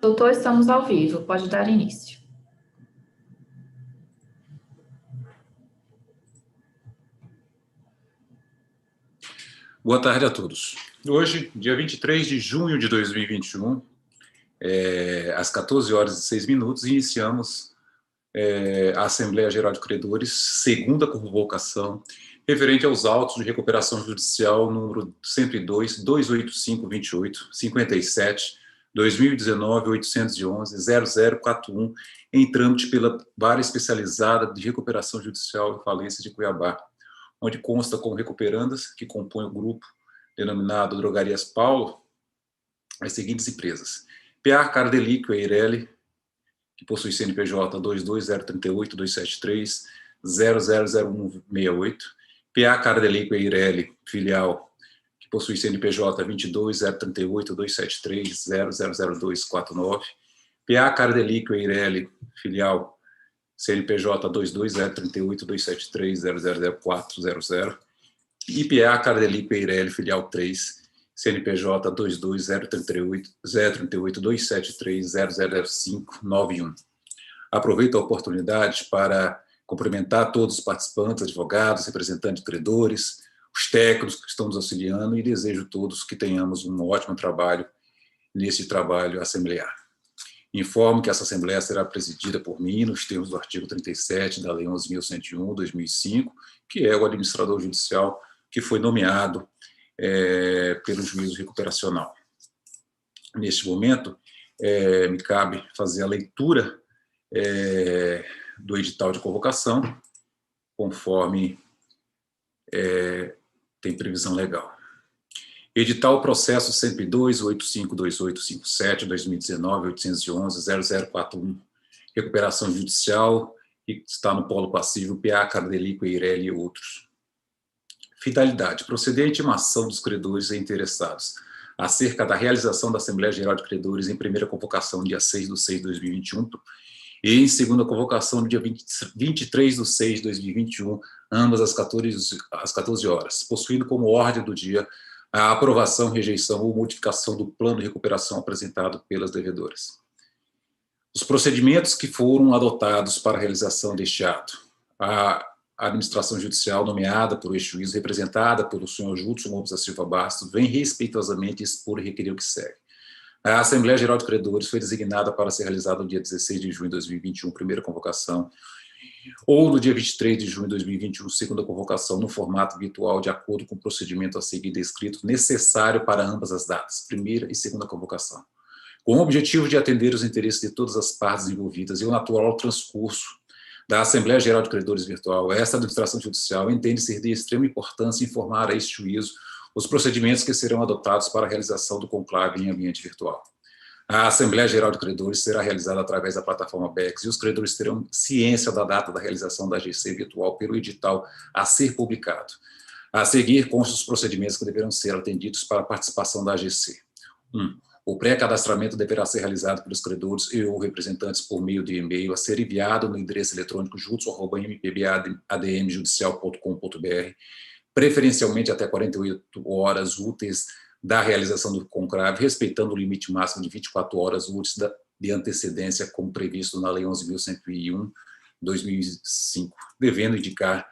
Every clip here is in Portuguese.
Doutor, estamos ao vivo, pode dar início. Boa tarde a todos. Hoje, dia 23 de junho de 2021, às 14 horas e 6 minutos, iniciamos a Assembleia Geral de Credores, segunda convocação, referente aos autos de recuperação judicial número 102, 28528, 57, 2019, 811, 0041, em trâmite pela Vara Especializada de Recuperação Judicial e Falência de Cuiabá, onde consta como recuperandas, que compõem o grupo denominado Drogarias Paulo, as seguintes empresas: PA Cardelíquio Eireli, que possui CNPJ 22032730000168, PA Cardelíquio Eireli, filial, que possui CNPJ 22038273000249, PA Cardelíquio Eireli, filial, CNPJ 22038273000400, IPA Cardelíquio Eireli, filial 3, CNPJ 2203382730000591. Aproveito a oportunidade para cumprimentar todos os participantes, advogados, representantes de credores, os técnicos que estão nos auxiliando, e desejo a todos que tenhamos um ótimo trabalho nesse trabalho assemblear. Informo que essa Assembleia será presidida por mim, nos termos do artigo 37 da Lei 11.101/2005, que é o administrador judicial que foi nomeado pelo juízo recuperacional. Neste momento, me cabe fazer a leitura do edital de convocação, conforme tem previsão legal. Edital processo 102.852857/2019, 811, 0041, recuperação judicial, que está no polo passivo PA Cardelíquio Eireli e outros. Finalidade: proceder à intimação dos credores e interessados acerca da realização da Assembleia Geral de Credores em primeira convocação, dia 6/6/2021, e em segunda convocação, no dia 23/6/2021, ambas às 14 horas, possuindo como ordem do dia a aprovação, rejeição ou modificação do plano de recuperação apresentado pelas devedoras. Os procedimentos que foram adotados para a realização deste ato: a administração judicial nomeada por este juízo, representada pelo senhor Judson Gomes da Silva Bastos, vem respeitosamente expor e requerer o que segue. A Assembleia Geral de Credores foi designada para ser realizada no dia 16 de junho de 2021, primeira convocação, ou no dia 23 de junho de 2021, segunda convocação, no formato virtual, de acordo com o procedimento a seguir descrito, necessário para ambas as datas, primeira e segunda convocação, com o objetivo de atender os interesses de todas as partes envolvidas e o natural transcurso da Assembleia Geral de Credores virtual. Esta administração judicial entende ser de extrema importância informar a este juízo os procedimentos que serão adotados para a realização do conclave em ambiente virtual. A Assembleia Geral de Credores será realizada através da plataforma BEX e os credores terão ciência da data da realização da AGC virtual pelo edital a ser publicado. A seguir, constam os procedimentos que deverão ser atendidos para a participação da AGC. 1. O pré-cadastramento deverá ser realizado pelos credores e ou representantes por meio de e-mail a ser enviado no endereço eletrônico judson@mpbadm.judicial.com.br, preferencialmente até 48 horas úteis da realização do conclave, respeitando o limite máximo de 24 horas úteis de antecedência, como previsto na Lei 11.101/2005, devendo indicar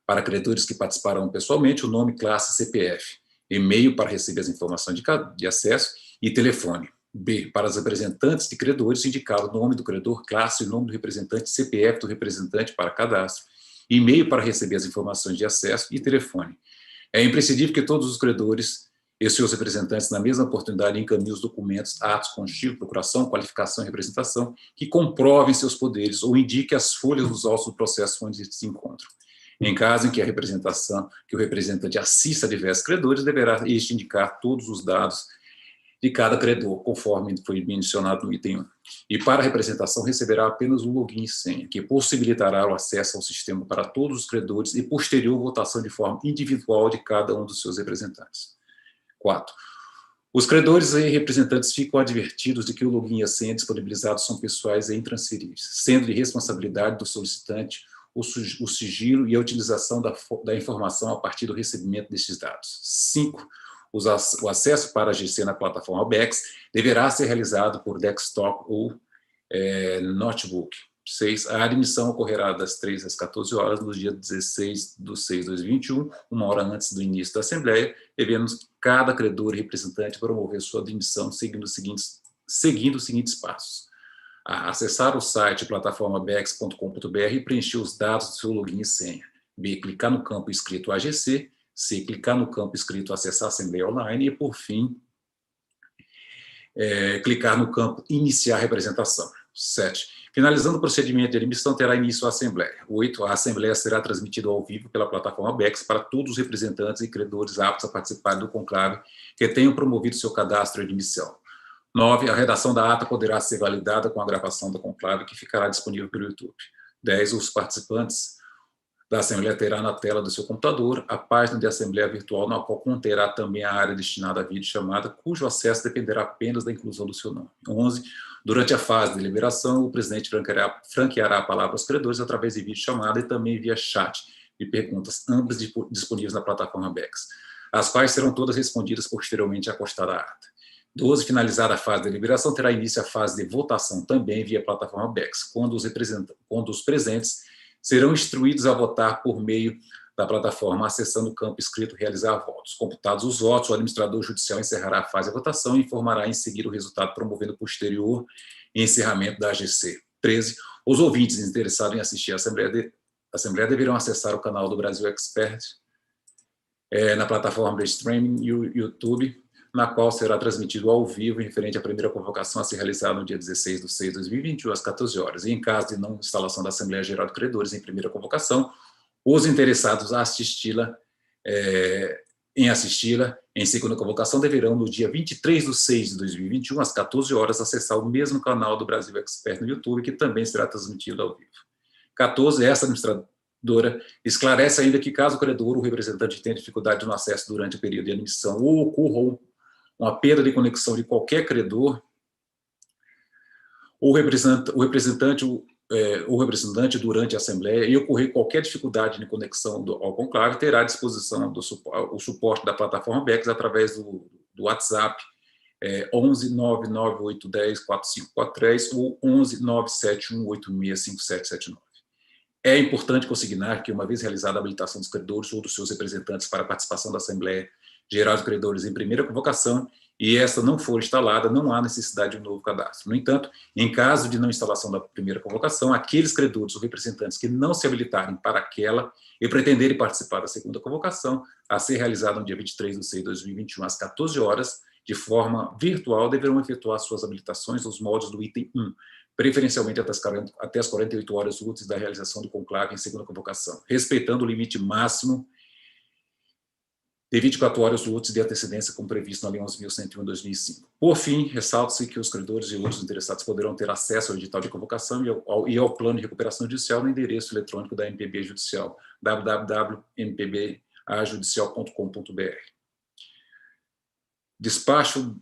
para credores que participarão pessoalmente o nome, classe, CPF, e-mail para receber as informações de acesso e telefone. B. Para os representantes de credores, indicar o nome do credor, classe e nome do representante, CPF do representante para cadastro, e-mail para receber as informações de acesso e telefone. É imprescindível que todos os credores e seus representantes, na mesma oportunidade, encaminhem os documentos, atos constitutivos, procuração, qualificação e representação que comprovem seus poderes ou indiquem as folhas dos autos do processo onde se encontram. Em caso em que o representante assista a diversos credores, deverá este indicar todos os dados de cada credor, conforme foi mencionado no item 1. E para a representação receberá apenas um login e senha, que possibilitará o acesso ao sistema para todos os credores e posterior votação de forma individual de cada um dos seus representantes. 4. Os credores e representantes ficam advertidos de que o login e a senha disponibilizados são pessoais e intransferíveis, sendo de responsabilidade do solicitante o sigilo e a utilização da informação a partir do recebimento destes dados. 5. O acesso para a AGC na plataforma BEX deverá ser realizado por desktop ou notebook. 6. A admissão ocorrerá das 3 às 14 horas no dia 16/6/2021, uma hora antes do início da Assembleia, devendo cada credor e representante promover sua admissão seguindo os seguintes passos. A. Acessar o site plataformabex.com.br e preencher os dados do seu login e senha. B. Clicar no campo escrito AGC. C. Clicar no campo escrito Acessar a Assembleia Online. E, por fim, clicar no campo Iniciar representação. 7. Finalizando o procedimento de admissão, terá início a Assembleia. 8. A Assembleia será transmitida ao vivo pela plataforma BEX para todos os representantes e credores aptos a participar do conclave que tenham promovido seu cadastro de admissão. 9. A redação da ata poderá ser validada com a gravação do conclave, que ficará disponível pelo YouTube. 10. Os participantes da Assembleia terá na tela do seu computador a página de Assembleia Virtual, na qual conterá também a área destinada à videochamada, cujo acesso dependerá apenas da inclusão do seu nome. 11. Durante a fase de deliberação, o presidente franqueará a palavra aos credores através de videochamada e também via chat de perguntas, ambas disponíveis na plataforma BEX, as quais serão todas respondidas posteriormente à postada a ata. 12. Finalizada a fase de deliberação, terá início a fase de votação, também via plataforma BEX, quando os presentes serão instruídos a votar por meio da plataforma, acessando o campo escrito Realizar votos. Computados os votos, o administrador judicial encerrará a fase de votação e informará em seguida o resultado, promovendo posterior encerramento da AGC. 13. Os ouvintes interessados em assistir à Assembleia deverão acessar o canal do Brasil Expert na plataforma de streaming YouTube, na qual será transmitido ao vivo, referente à primeira convocação a ser realizada no dia 16/6/2021, às 14 horas. E em caso de não instalação da Assembleia Geral de Credores em primeira convocação, os interessados a assisti-la em segunda convocação deverão, no dia 23/6/2021, às 14 horas, acessar o mesmo canal do Brasil Expert no YouTube, que também será transmitido ao vivo. 14. Essa administradora esclarece ainda que, caso o credor ou o representante tenha dificuldade no acesso durante o período de admissão ou ocorra uma perda de conexão de qualquer credor, o representante durante a Assembleia e ocorrer qualquer dificuldade de conexão ao conclave, terá à disposição o suporte da plataforma BEX através do WhatsApp 11 99810 4543 ou 11 97186 5779. É importante consignar que, uma vez realizada a habilitação dos credores ou dos seus representantes para a participação da Assembleia Geral de Credores em primeira convocação, e esta não for instalada, não há necessidade de um novo cadastro. No entanto, em caso de não instalação da primeira convocação, aqueles credores ou representantes que não se habilitarem para aquela e pretenderem participar da segunda convocação, a ser realizada no dia 23/6/2021, às 14 horas, de forma virtual, deverão efetuar suas habilitações nos moldes do item 1, preferencialmente até as 48 horas úteis da realização do conclave em segunda convocação, respeitando o limite máximo de 24 horas úteis de antecedência, como previsto na Lei 11.101/2005. Por fim, ressalta-se que os credores e outros interessados poderão ter acesso ao edital de convocação e ao plano de recuperação judicial no endereço eletrônico da MPB Judicial, www.mpbajudicial.com.br. Despacho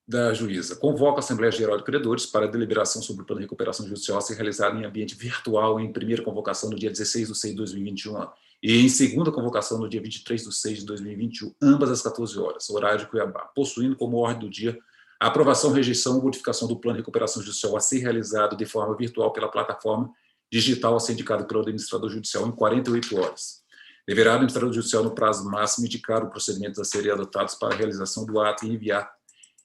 da juíza. Convoca a Assembleia Geral de Credores para a deliberação sobre o plano de recuperação judicial a ser realizado em ambiente virtual em primeira convocação no dia 16/6/2021 e em segunda convocação no dia 23/6/2021, ambas às 14 horas, horário de Cuiabá, possuindo como ordem do dia a aprovação, rejeição ou modificação do plano de recuperação judicial a ser realizado de forma virtual pela plataforma digital a ser indicada pelo administrador judicial em 48 horas. Deverá o administrador judicial, no prazo máximo, indicar os procedimentos a serem adotados para a realização do ato e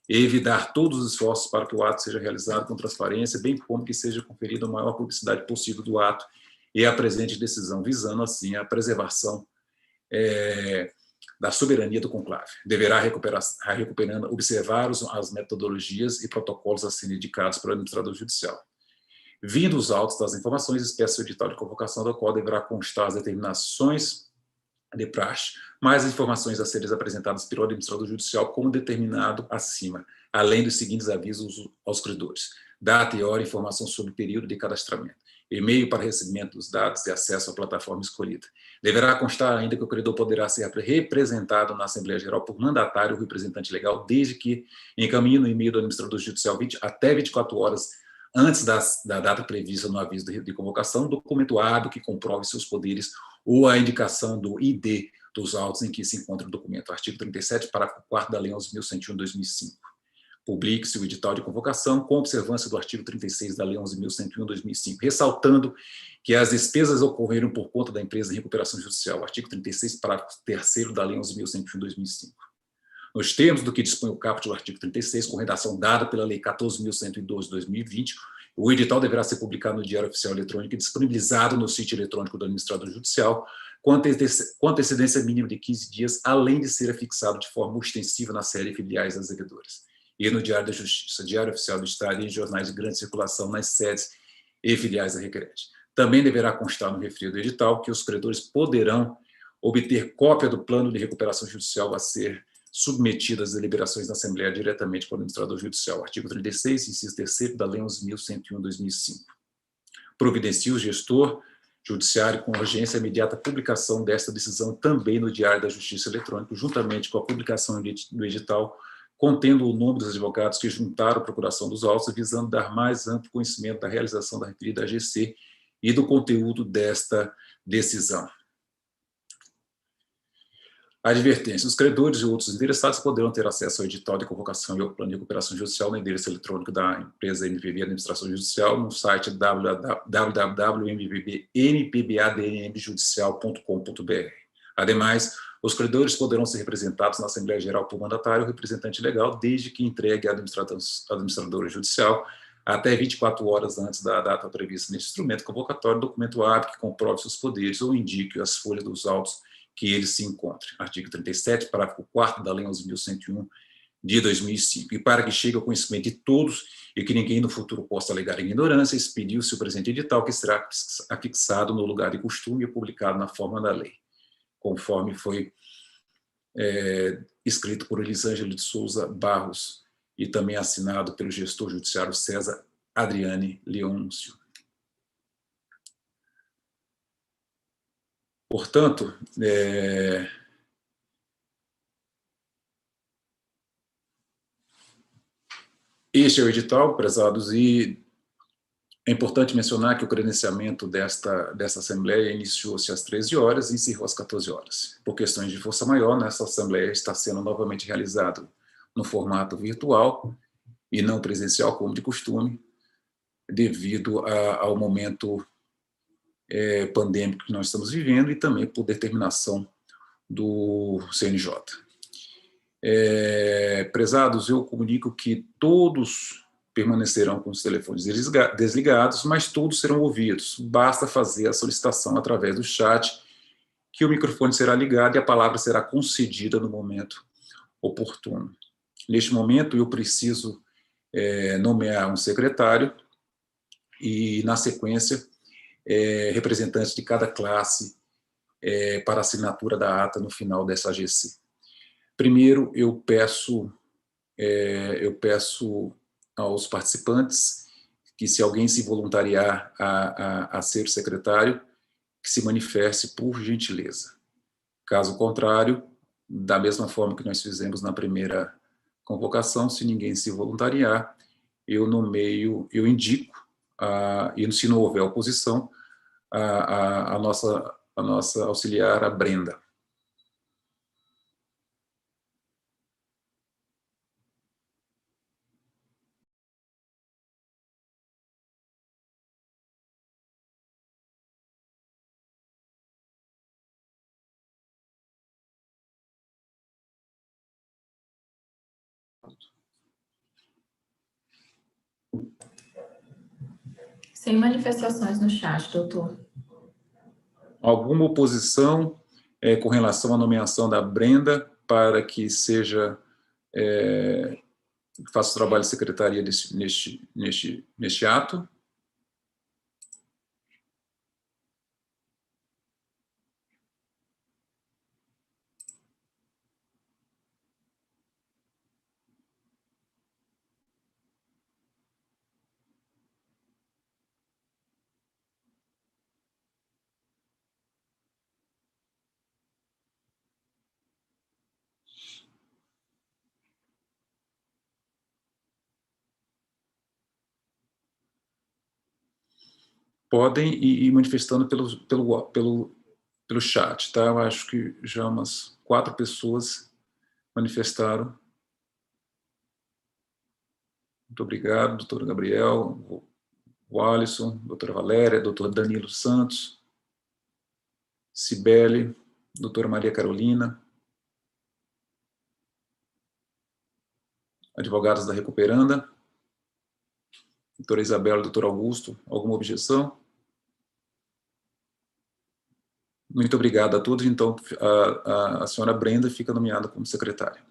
evitar todos os esforços para que o ato seja realizado com transparência, bem como que seja conferida a maior publicidade possível do ato e a presente decisão, visando, assim, a preservação da soberania do conclave. Deverá observar as metodologias e protocolos a serem indicados pelo administrador judicial. Vindo os autos das informações, espécie o edital de convocação, do qual deverá constar as determinações de praxe, mais informações a serem apresentadas pelo administrador judicial, como determinado acima, além dos seguintes avisos aos credores: data e hora, informação sobre o período de cadastramento, e-mail para recebimento dos dados e acesso à plataforma escolhida. Deverá constar ainda que o credor poderá ser representado na Assembleia Geral por mandatário ou representante legal, desde que encaminhe no e-mail do administrador judicial até 24 horas antes da data prevista no aviso de convocação, documento hábil que comprove seus poderes ou a indicação do ID dos autos em que se encontra o documento. Artigo 37, parágrafo 4º da Lei 11.101/2005. Publique-se o edital de convocação com observância do artigo 36 da Lei 11.101/2005, ressaltando que as despesas ocorreram por conta da empresa em recuperação judicial. Artigo 36, parágrafo 3º da Lei 11.101/2005. Nos termos do que dispõe o caput do artigo 36, com redação dada pela Lei 14.112/2020, o edital deverá ser publicado no Diário Oficial Eletrônico e disponibilizado no sítio eletrônico do administrador judicial com antecedência mínima de 15 dias, além de ser afixado de forma ostensiva na série Filiais das Devedoras, e no Diário da Justiça, Diário Oficial do Estado e em jornais de grande circulação nas sedes e filiais da requerente. Também deverá constar no referido edital que os credores poderão obter cópia do plano de recuperação judicial a ser submetido às deliberações da Assembleia diretamente pelo administrador judicial. Artigo 36, inciso 3º da Lei 11.101/2005. Providencia o gestor judiciário com urgência a imediata publicação desta decisão também no Diário da Justiça Eletrônico, juntamente com a publicação do edital contendo o nome dos advogados que juntaram a procuração dos autos, visando dar mais amplo conhecimento da realização da referida AGC e do conteúdo desta decisão. Advertência. Os credores e outros interessados poderão ter acesso ao edital de convocação e ao plano de recuperação judicial no endereço eletrônico da empresa MPB Administração Judicial no site www.mpbadnmjudicial.com.br. Ademais, os credores poderão ser representados na Assembleia Geral por mandatário ou representante legal, desde que entregue à administradora judicial, até 24 horas antes da data prevista neste instrumento convocatório, documento hábil que comprove seus poderes ou indique as folhas dos autos que ele se encontre. Artigo 37, parágrafo 4º da Lei 11.101 de 2005. E para que chegue ao conhecimento de todos e que ninguém no futuro possa alegar ignorância, expediu-se o presente edital, que será afixado no lugar de costume e publicado na forma da lei, conforme foi escrito por Elisângela de Souza Barros e também assinado pelo gestor judiciário César Adriane Leôncio. Portanto, este é o edital, prezados, e é importante mencionar que o credenciamento desta Assembleia iniciou-se às 13 horas e encerrou às 14 horas. Por questões de força maior, nessa Assembleia está sendo novamente realizado no formato virtual e não presencial, como de costume, devido ao momento pandêmico que nós estamos vivendo e também por determinação do CNJ. Prezados, eu comunico que todos permanecerão com os telefones desligados, mas todos serão ouvidos. Basta fazer a solicitação através do chat, que o microfone será ligado e a palavra será concedida no momento oportuno. Neste momento, eu preciso nomear um secretário e, na sequência, representantes de cada classe para assinatura da ata no final dessa AGC. Primeiro, eu peço aos participantes que, se alguém se voluntariar a ser secretário, que se manifeste por gentileza. Caso contrário, da mesma forma que nós fizemos na primeira convocação, se ninguém se voluntariar, eu indico, e se não houver oposição, a nossa auxiliar, a Brenda. Sem manifestações no chat, doutor. Alguma oposição com relação à nomeação da Brenda para que faça o trabalho de secretaria neste ato? Podem ir manifestando pelo pelo chat, tá? Eu acho que já umas 4 pessoas manifestaram. Muito obrigado, doutor Gabriel, o Alisson, doutora Valéria, doutor Danilo Santos, Cibele, doutora Maria Carolina, advogados da Recuperanda, doutora Isabela, doutor Augusto, alguma objeção? Muito obrigado a todos. Então, a senhora Brenda fica nomeada como secretária.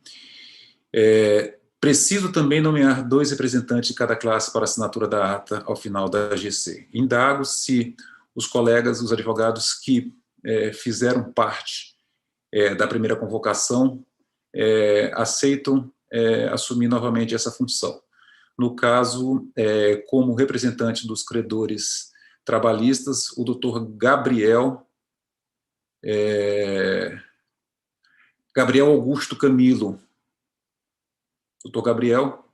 Preciso também nomear 2 representantes de cada classe para assinatura da ata ao final da AGC. Indago se os colegas, os advogados que fizeram parte da primeira convocação aceitam assumir novamente essa função. No caso, como representante dos credores trabalhistas, o doutor Gabriel Augusto Camilo. Doutor Gabriel,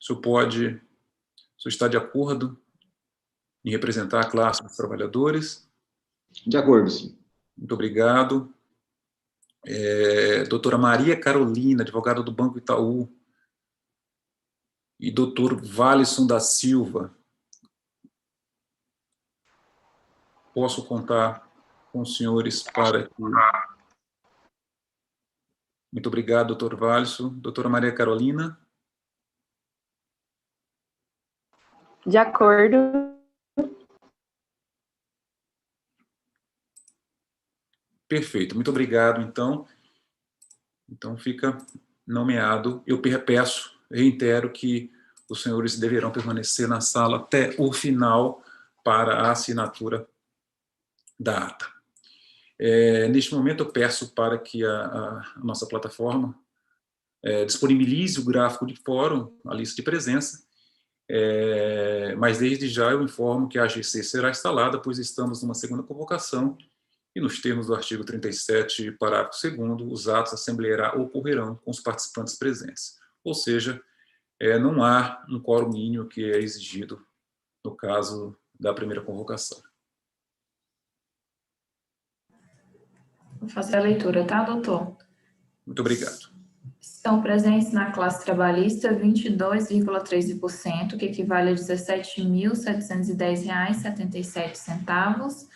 o senhor está de acordo em representar a classe dos trabalhadores? De acordo, sim. Muito obrigado. Doutora Maria Carolina, advogada do Banco Itaú, e doutor Valisson da Silva. Posso contar com os senhores para que... Muito obrigado, doutor Valisson. Doutora Maria Carolina? De acordo. Perfeito, muito obrigado, então. Então, fica nomeado. Eu reitero que os senhores deverão permanecer na sala até o final para a assinatura da ata. Neste momento, eu peço para que a nossa plataforma disponibilize o gráfico de fórum, a lista de presença, mas desde já eu informo que a AGC será instalada, pois estamos numa segunda convocação, e nos termos do artigo 37, parágrafo 2º, os atos da Assembleia ocorrerão com os participantes presentes. Ou seja, não há um quórum mínimo que é exigido no caso da primeira convocação. Vou fazer a leitura, tá, doutor? Muito obrigado. Estão presentes na classe trabalhista 22,13%, que equivale a R$ 17.710,77.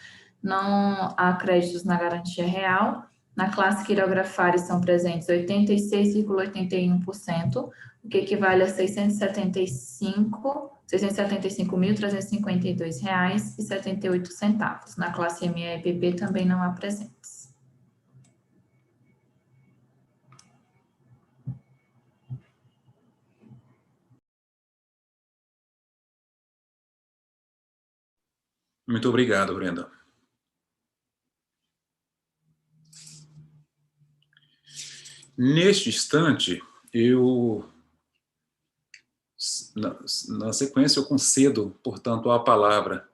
Não há créditos na garantia real. Na classe quirografária estão presentes 86,81%, o que equivale a R$ 675.352,78. Na classe MEPP também não há presentes. Muito obrigado, Brenda. Neste instante, na sequência, eu concedo, portanto, a palavra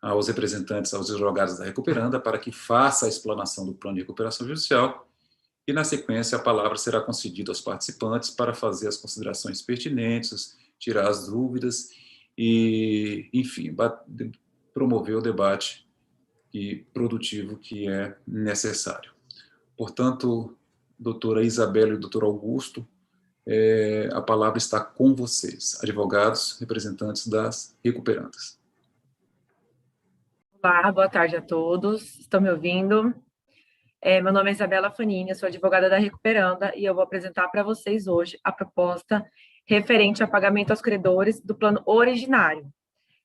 aos representantes, aos advogados da Recuperanda, para que faça a explanação do plano de recuperação judicial, e, na sequência, a palavra será concedida aos participantes para fazer as considerações pertinentes, tirar as dúvidas e, enfim, promover o debate produtivo que é necessário. Portanto, doutora Isabela e doutor Augusto, a palavra está com vocês, advogados, representantes das recuperandas. Olá, boa tarde a todos. Estão me ouvindo? Meu nome é Isabela Fanini, sou advogada da Recuperanda e eu vou apresentar para vocês hoje a proposta referente ao pagamento aos credores do plano originário,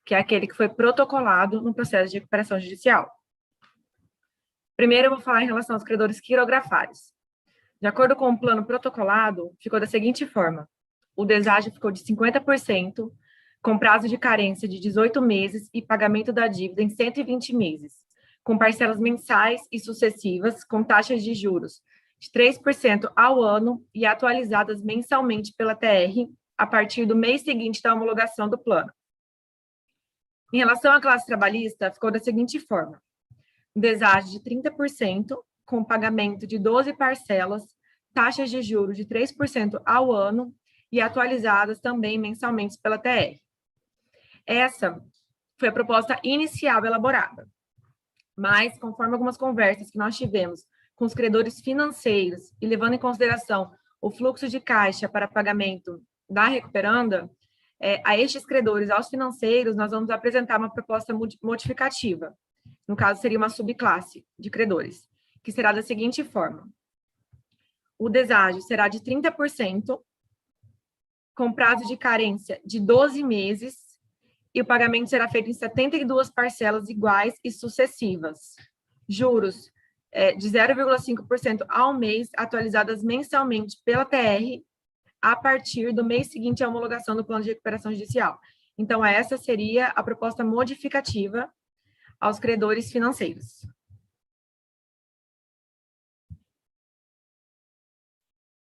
que é aquele que foi protocolado no processo de recuperação judicial. Primeiro, eu vou falar em relação aos credores quirografários. De acordo com o plano protocolado, ficou da seguinte forma: o deságio ficou de 50%, com prazo de carência de 18 meses e pagamento da dívida em 120 meses, com parcelas mensais e sucessivas, com taxas de juros de 3% ao ano e atualizadas mensalmente pela TR a partir do mês seguinte da homologação do plano. Em relação à classe trabalhista, ficou da seguinte forma: deságio de 30%, com pagamento de 12 parcelas, taxas de juros de 3% ao ano e atualizadas também mensalmente pela TR. Essa foi a proposta inicial elaborada. Mas, conforme algumas conversas que nós tivemos com os credores financeiros e levando em consideração o fluxo de caixa para pagamento da recuperanda, a estes credores, aos financeiros, nós vamos apresentar uma proposta modificativa. No caso, seria uma subclasse de credores, que será da seguinte forma. O deságio será de 30%, com prazo de carência de 12 meses, e o pagamento será feito em 72 parcelas iguais e sucessivas. Juros de 0,5% ao mês, atualizadas mensalmente pela TR, a partir do mês seguinte à homologação do plano de recuperação judicial. Então, essa seria a proposta modificativa aos credores financeiros.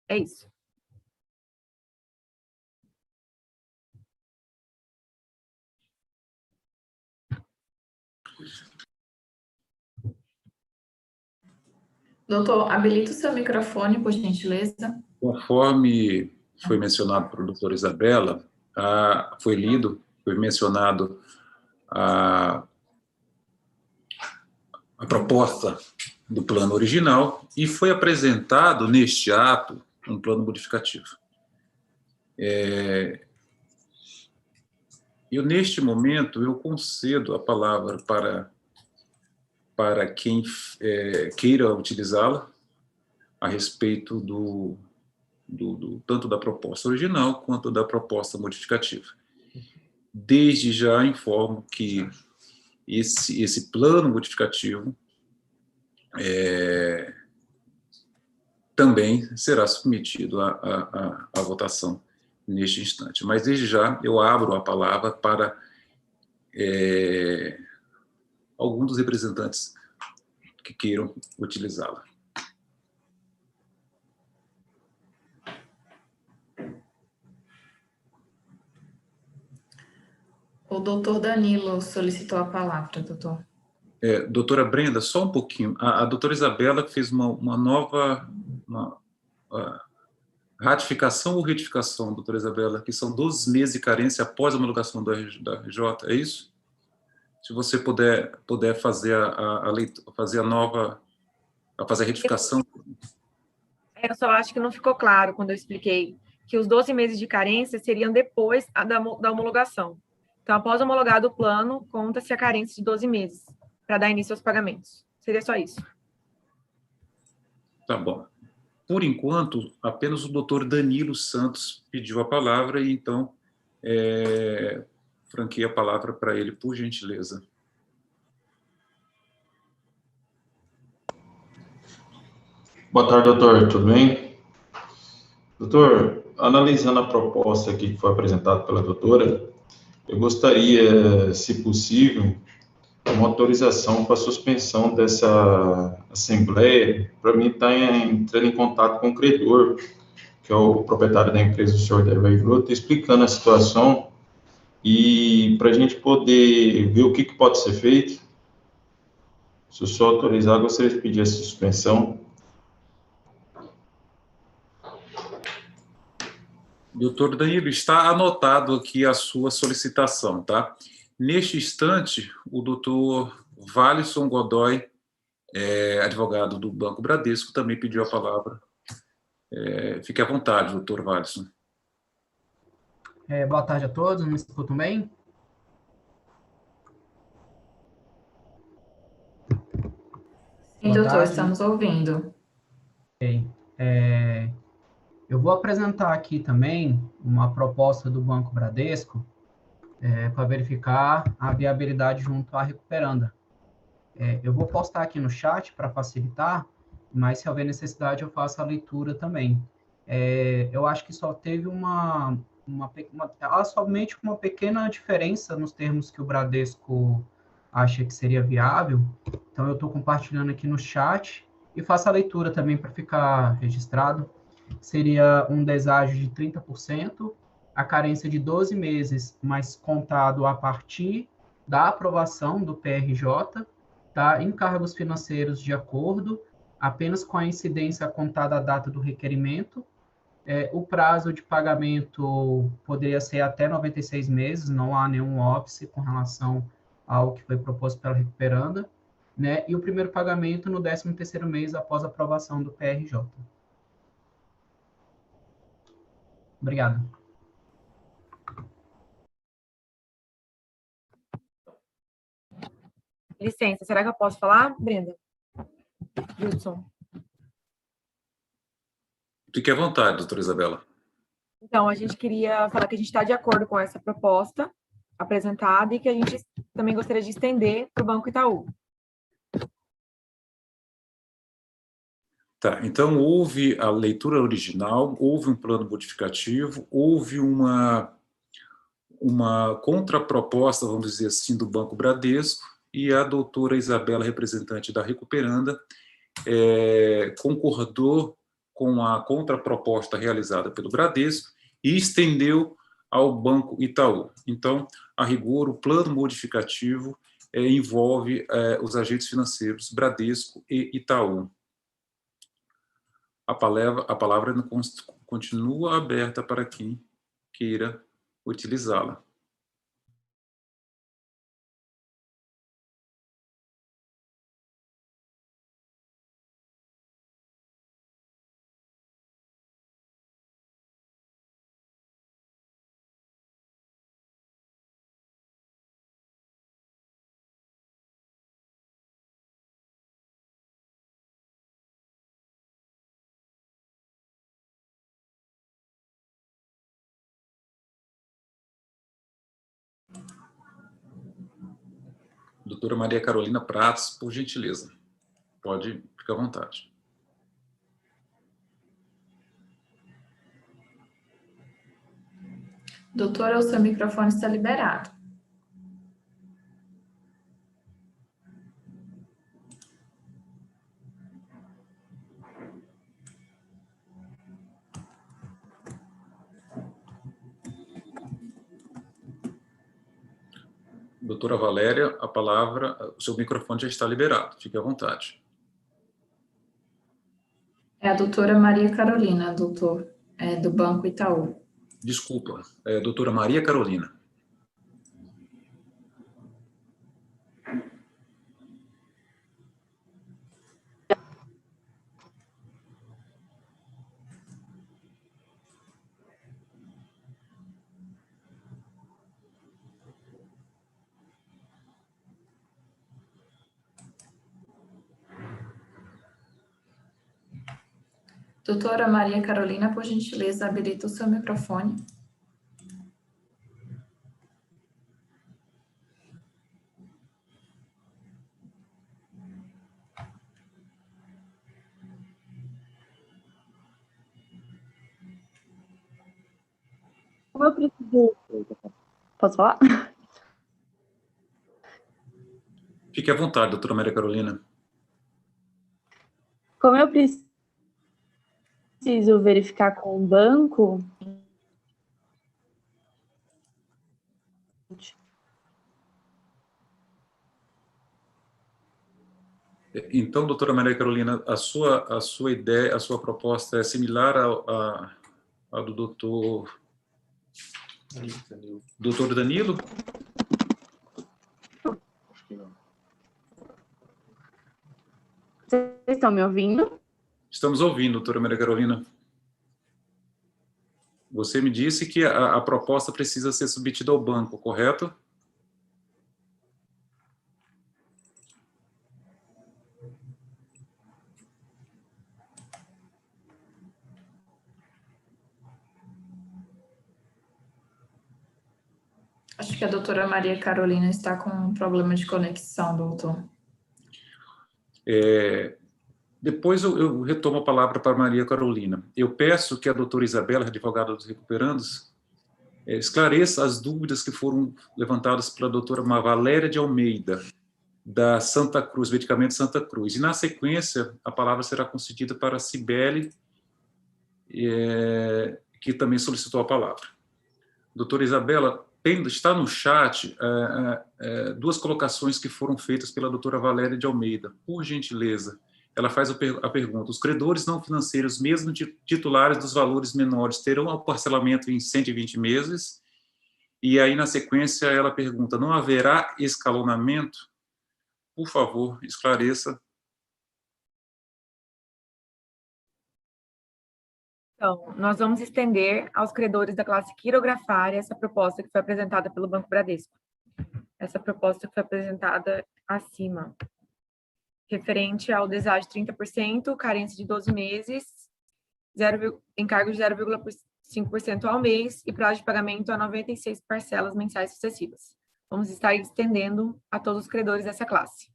É isso. Doutor, habilita o seu microfone, por gentileza. Conforme foi mencionado pela doutora Isabela, foi lido, foi mencionado a proposta do plano original e foi apresentado neste ato um plano modificativo. Eu, neste momento, eu concedo a palavra para quem queira utilizá-la a respeito tanto da proposta original quanto da proposta modificativa. Desde já informo que esse plano modificativo também será submetido à votação neste instante. Mas, desde já, eu abro a palavra para algum dos representantes que queiram utilizá-la. O doutor Danilo solicitou a palavra, doutor. Doutora Brenda, só um pouquinho. A doutora Isabela fez uma nova ratificação ou retificação, doutora Isabela, que são 12 meses de carência após a homologação da RJ, é isso? Se você puder fazer fazer a retificação. Eu só acho que não ficou claro quando eu expliquei que os 12 meses de carência seriam depois da homologação. Então, após homologado o plano, conta-se a carência de 12 meses para dar início aos pagamentos. Seria só isso. Tá bom. Por enquanto, apenas o doutor Danilo Santos pediu a palavra, e então franqueie a palavra para ele, por gentileza. Boa tarde, doutor. Tudo bem? Doutor, analisando a proposta aqui que foi apresentada pela doutora, eu gostaria, se possível, uma autorização para suspensão dessa assembleia, para mim estar entrando em contato com o credor, que é o proprietário da empresa, o senhor Dervay Vroto, explicando a situação e para a gente poder ver o que pode ser feito. Se o senhor autorizar, gostaria de pedir essa suspensão. Doutor Danilo, está anotado aqui a sua solicitação, tá? Neste instante, o doutor Valisson Godoy, advogado do Banco Bradesco, também pediu a palavra. Fique à vontade, doutor Valisson. Boa tarde a todos, me escutam bem? Sim, doutor, estamos ouvindo. Ok. Eu vou apresentar aqui também uma proposta do Banco Bradesco para verificar a viabilidade junto à recuperanda. Eu vou postar aqui no chat para facilitar, mas se houver necessidade eu faço a leitura também. Eu acho que só teve somente uma pequena diferença nos termos que o Bradesco acha que seria viável. Então eu estou compartilhando aqui no chat e faço a leitura também para ficar registrado. Seria um deságio de 30%, a carência de 12 meses, mas contado a partir da aprovação do PRJ, tá? Encargos financeiros de acordo, apenas com a incidência contada à data do requerimento. O prazo de pagamento poderia ser até 96 meses, não há nenhum óbice com relação ao que foi proposto pela recuperanda. né? E o primeiro pagamento no 13º mês após a aprovação do PRJ. Obrigado. Licença, será que eu posso falar, Brenda? Wilson. Fique à vontade, doutora Isabela. Então, a gente queria falar que a gente está de acordo com essa proposta apresentada e que a gente também gostaria de estender para o Banco Itaú. Tá, então houve a leitura original, houve um plano modificativo, houve uma contraproposta, vamos dizer assim, do Banco Bradesco, e a doutora Isabela, representante da Recuperanda, concordou com a contraproposta realizada pelo Bradesco e estendeu ao Banco Itaú. Então, a rigor, o plano modificativo envolve os agentes financeiros Bradesco e Itaú. A palavra continua aberta para quem queira utilizá-la. Doutora Maria Carolina Pratos, por gentileza. Pode ficar à vontade. Doutora, o seu microfone está liberado. Doutora Valéria, a palavra, o seu microfone já está liberado, fique à vontade. É a doutora Maria Carolina, doutor, do Banco Itaú. Desculpa, doutora Maria Carolina. Doutora Maria Carolina, por gentileza, habilita o seu microfone. Como eu preciso... Posso falar? Fique à vontade, doutora Maria Carolina. Como eu preciso verificar com o banco... Então, doutora Maria Carolina, a sua ideia, a sua proposta é similar à do doutor Danilo? Vocês estão me ouvindo? Estamos ouvindo, doutora Maria Carolina. Você me disse que a proposta precisa ser submetida ao banco, correto? Acho que a doutora Maria Carolina está com um problema de conexão, doutor. Depois eu retomo a palavra para Maria Carolina. Eu peço que a doutora Isabela, advogada dos recuperandos, esclareça as dúvidas que foram levantadas pela doutora Valéria de Almeida, da Santa Cruz, Medicamento Santa Cruz. E, na sequência, a palavra será concedida para a Cibele, que também solicitou a palavra. Doutora Isabela, está no chat duas colocações que foram feitas pela doutora Valéria de Almeida. Por gentileza, ela faz a pergunta: os credores não financeiros, mesmo titulares dos valores menores, terão o parcelamento em 120 meses? E aí, na sequência, ela pergunta: não haverá escalonamento? por favor, esclareça. Então, nós vamos estender aos credores da classe quirografária essa proposta que foi apresentada pelo Banco Bradesco. Essa proposta que foi apresentada acima, referente ao deságio de 30%, carência de 12 meses, encargo de 0,5% ao mês e prazo de pagamento a 96 parcelas mensais sucessivas. Vamos estar estendendo a todos os credores dessa classe.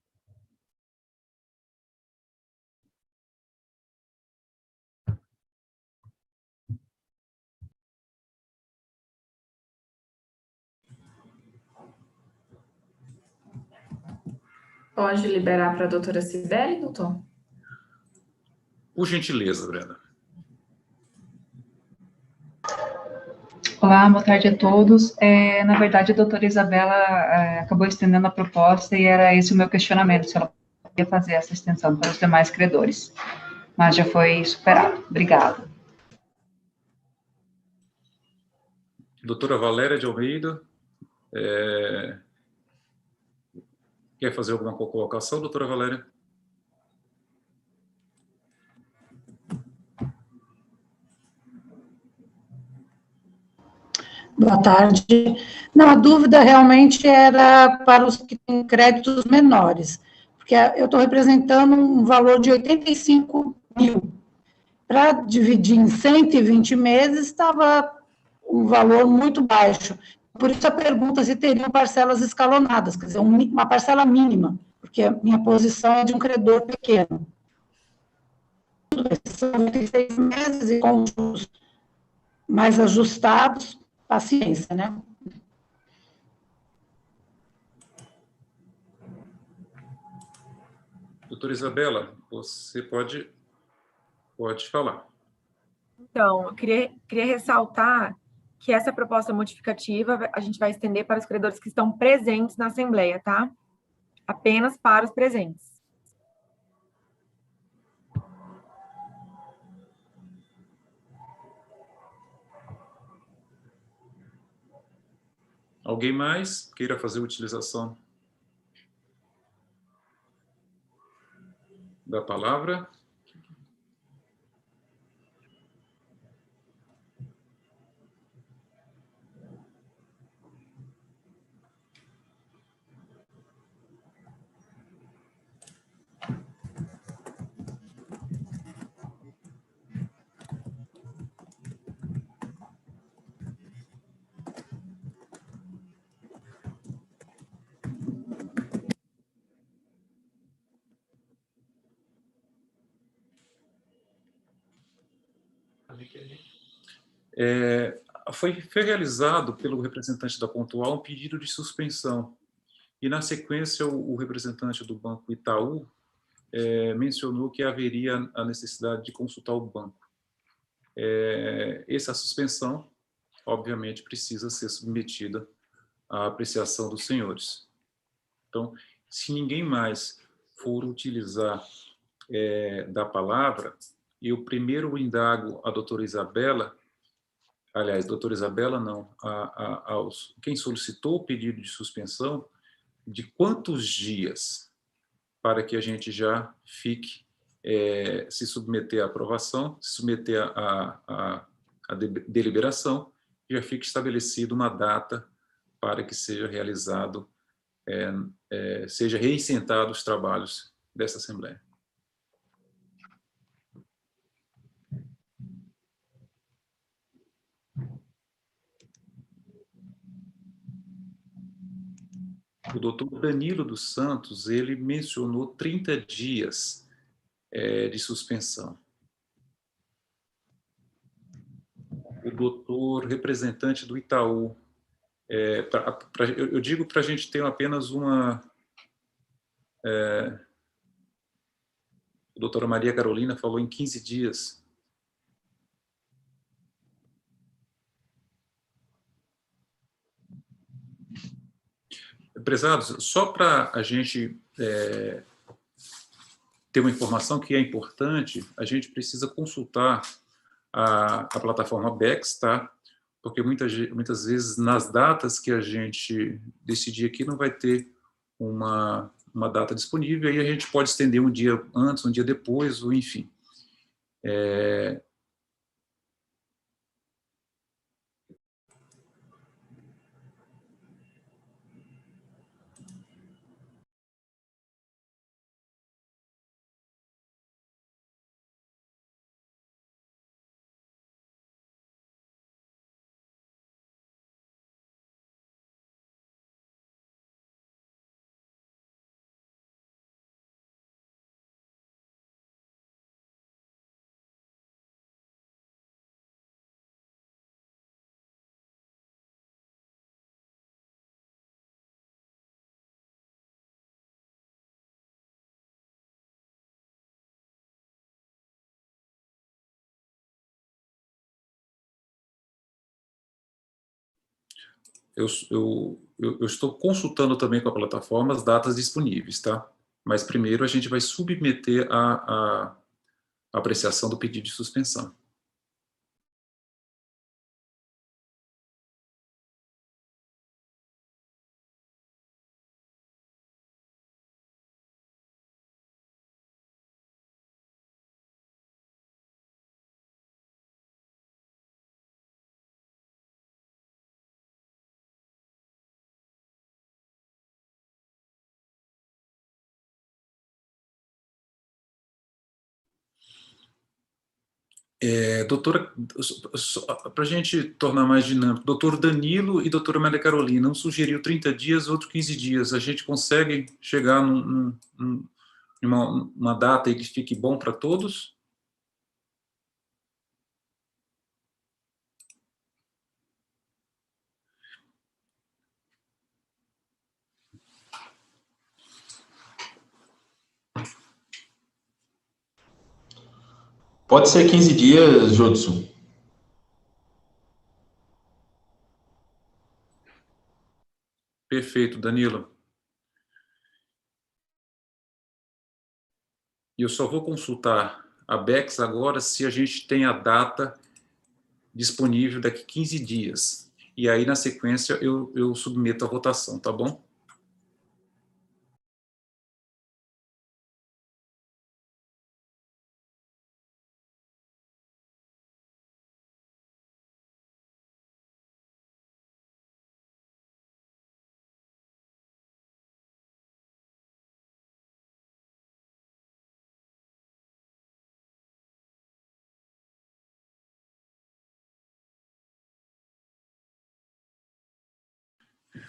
Pode liberar para a doutora Cibele, doutor? Por gentileza, Brenda. Olá, boa tarde a todos. Na verdade, a doutora Isabela acabou estendendo a proposta e era esse o meu questionamento, se ela podia fazer essa extensão para os demais credores. Mas já foi superado. Obrigada. Doutora Valéria de Almeida, quer fazer alguma colocação, doutora Valéria? Boa tarde. Não, a dúvida realmente era para os que têm créditos menores, porque eu estou representando um valor de 85 mil. Para dividir em 120 meses, estava um valor muito baixo. Por isso a pergunta se teriam parcelas escalonadas, quer dizer, uma parcela mínima, porque a minha posição é de um credor pequeno. São 96 meses e com os mais ajustados, paciência, né? Doutora Isabela, você pode falar. Então, eu queria ressaltar que essa proposta modificativa a gente vai estender para os credores que estão presentes na Assembleia, tá? Apenas para os presentes. Alguém mais queira fazer utilização da palavra? Foi realizado pelo representante da Pontual um pedido de suspensão. E, na sequência, o representante do Banco Itaú mencionou que haveria a necessidade de consultar o banco. Essa suspensão, obviamente, precisa ser submetida à apreciação dos senhores. Então, se ninguém mais for utilizar da palavra, eu primeiro indago a doutora Isabela, aliás, doutora Isabela não, quem solicitou o pedido de suspensão, de quantos dias para que a gente já fique, se submeter à aprovação, se submeter à deliberação, já fique estabelecida uma data para que seja realizado, seja reincentado os trabalhos dessa Assembleia. O doutor Danilo dos Santos, ele mencionou 30 dias de suspensão. O doutor representante do Itaú, eu digo para a gente ter apenas uma... a doutora Maria Carolina falou em 15 dias. Prezados, só para a gente ter uma informação que é importante, a gente precisa consultar a plataforma BEX, tá? Porque muitas vezes, nas datas que a gente decidir aqui, não vai ter uma uma data disponível, aí a gente pode estender um dia antes, um dia depois, ou enfim. Eu estou consultando também com a plataforma as datas disponíveis, tá? Mas primeiro a gente vai submeter a apreciação do pedido de suspensão. Doutora, para a gente tornar mais dinâmico, doutor Danilo e doutora Maria Carolina, um sugeriu 30 dias, outro 15 dias. A gente consegue chegar numa data aí que fique bom para todos? Pode ser 15 dias, Judson. Perfeito, Danilo. E eu só vou consultar a Bex agora se a gente tem a data disponível daqui 15 dias. E aí, na sequência, eu submeto a votação, tá bom?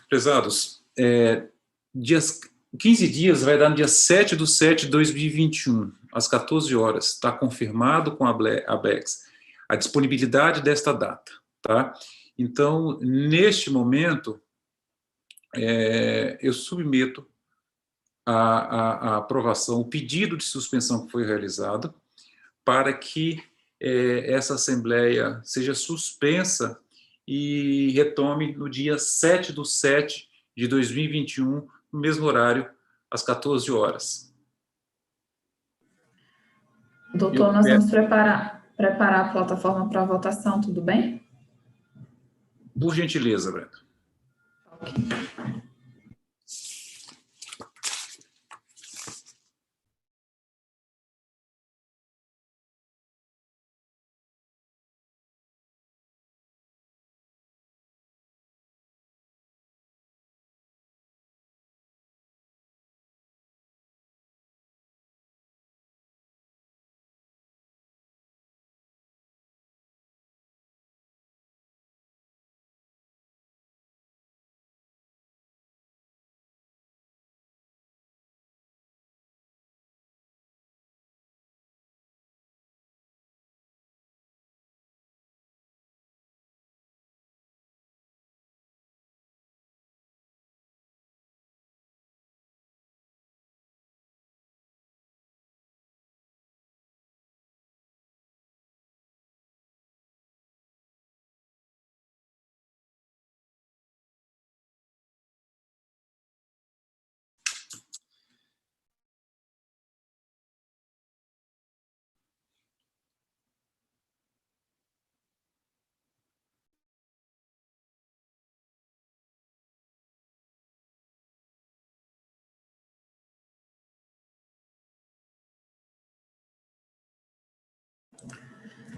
Prezados, dias 15 dias vai dar no dia 7/7/2021, às 14 horas. Está confirmado com a Bex a disponibilidade desta data, tá? Então, neste momento, eu submeto a aprovação, o pedido de suspensão que foi realizado, para que essa Assembleia seja suspensa e retome no dia 7/7/2021, no mesmo horário, às 14 horas. Doutor, nós vamos preparar a plataforma para votação, tudo bem? Por gentileza, Brenda. Ok.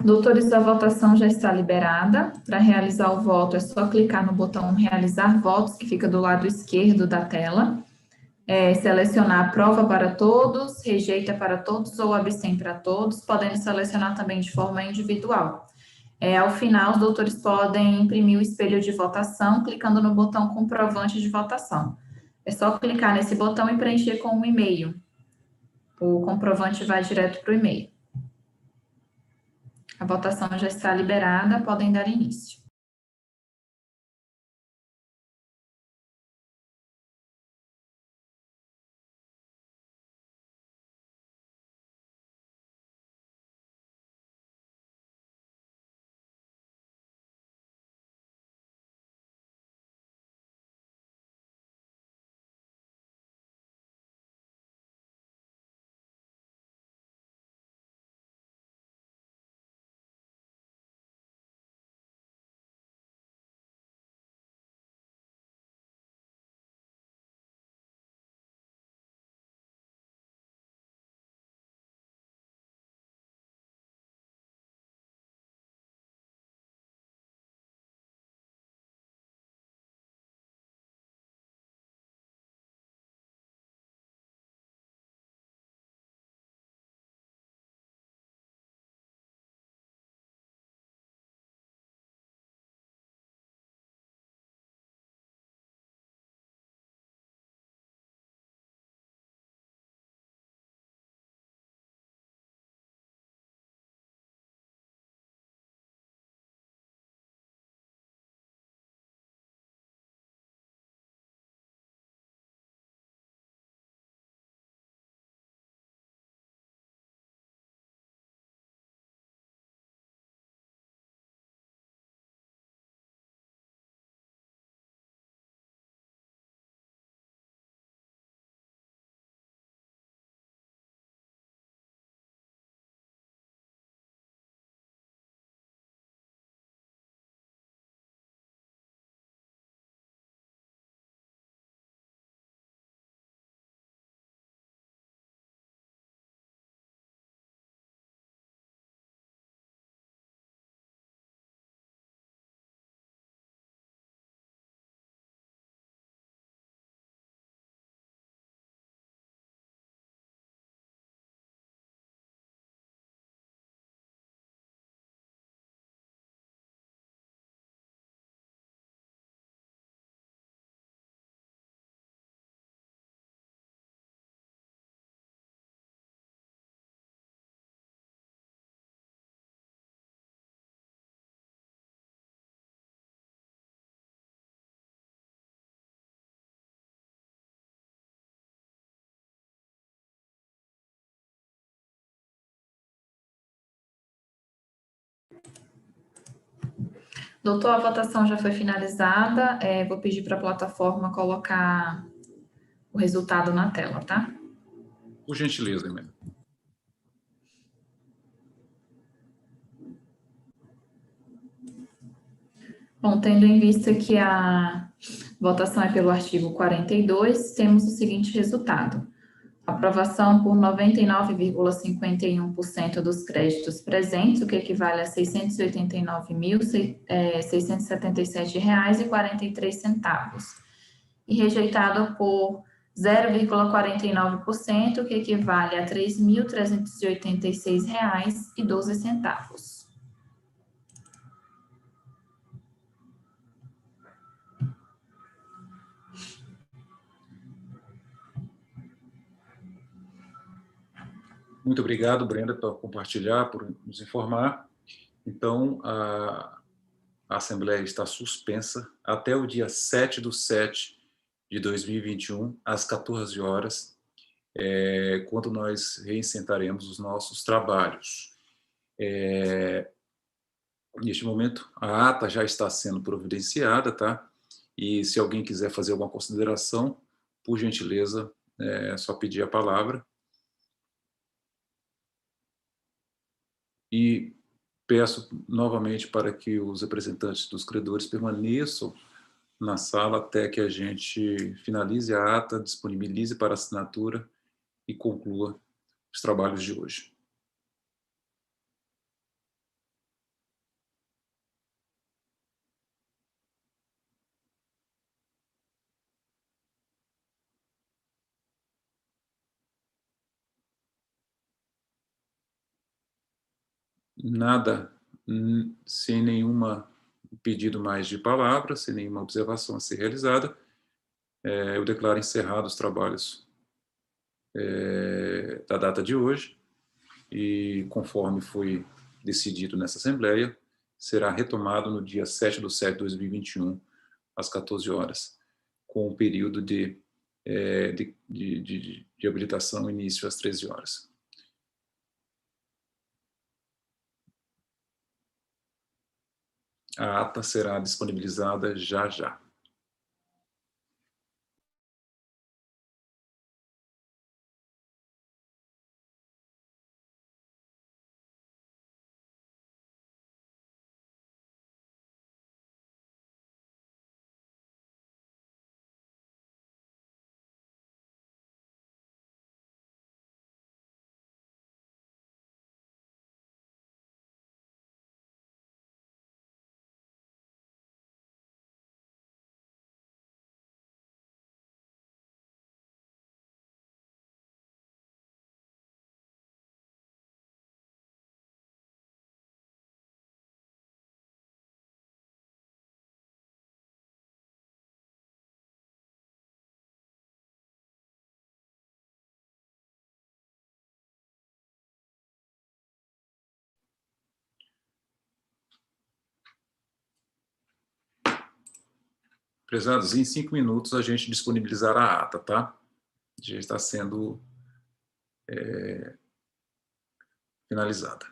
Doutores, a votação já está liberada. Para realizar o voto, é só clicar no botão Realizar Votos, que fica do lado esquerdo da tela. Selecionar Aprova para todos, Rejeita para todos ou Abstém para todos, podendo selecionar também de forma individual. Ao final, os doutores podem imprimir o espelho de votação, clicando no botão Comprovante de votação. É só clicar nesse botão e preencher com um e-mail. O comprovante vai direto para o e-mail. A votação já está liberada, podem dar início. Doutor, a votação já foi finalizada. Vou pedir para a plataforma colocar o resultado na tela, tá? Por gentileza, Emília. Bom, tendo em vista que a votação é pelo artigo 42, temos o seguinte resultado. Aprovação por 99,51% dos créditos presentes, o que equivale a R$ 689.677,43. E rejeitado por 0,49%, o que equivale a R$ 3.386,12. Muito obrigado, Brenda, por compartilhar, por nos informar. Então, a Assembleia está suspensa até o dia 7/7/2021, às 14 horas, quando nós reincentaremos os nossos trabalhos. Neste momento, a ata já está sendo providenciada, tá? E se alguém quiser fazer alguma consideração, por gentileza, é só pedir a palavra. E peço novamente para que os representantes dos credores permaneçam na sala até que a gente finalize a ata, disponibilize para assinatura e conclua os trabalhos de hoje. Nada, sem nenhuma pedido mais de palavra, sem nenhuma observação a ser realizada, eu declaro encerrados os trabalhos da data de hoje e, conforme foi decidido nessa Assembleia, será retomado no dia 7/7/2021, às 14 horas, com o período de habilitação início às 13 horas. A ata será disponibilizada já já. Prezados, em 5 minutos a gente disponibilizará a ata, tá? Já está sendo finalizada.